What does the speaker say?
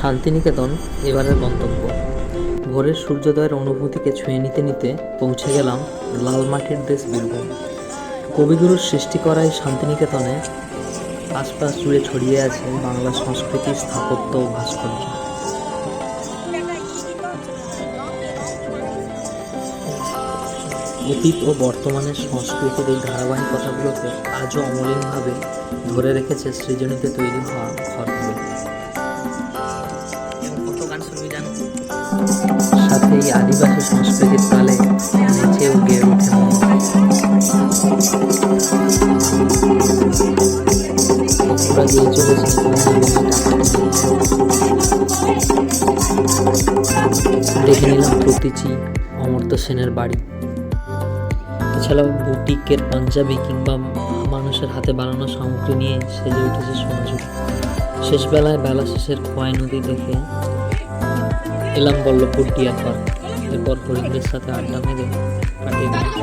শান্তিনিকেতন এবারের গন্তব্য। ভোরের সূর্যোদয়ের অনুভূতিকে ছুঁয়ে নিতে নিতে পৌঁছে গেলাম লাল মাটির দেশ বীরভূম। কবিগুরুর সৃষ্টি করা এই শান্তিনিকেতনে আশপাশ জুড়ে ছড়িয়ে আছে বাংলা সংস্কৃতি, স্থাপত্য ও ভাস্কর্য। অতীত ও বর্তমানের সংস্কৃতির এই ধারাবাহিকতাগুলোকে আজও অমলিনভাবে ধরে রেখেছে সৃজনীতে তৈরি হওয়া ঘরগুলো। সাথে এই আদিবাসী সংস্কৃতির তালে নেচে ও গেয়ে ওঠে মন। ওরা গিয়ে চলেছে দেখে নিলাম প্রতীচী অমর্ত্য সেনের বাড়ি। এছাড়াও বুটিকের পাঞ্জাবি কিংবা মানুষের হাতে বানানো সামগ্রী নিয়ে সেজে উঠেছে সোনাঝুরি। শেষবেলায় বেলা শেষের খোয়াই নদী দেখে এলাম বল্লভপুর ডিয়ার পার্ক। এরপর হরিণদের সাথে আড্ডা মেরে কাটিয়ে দিলাম।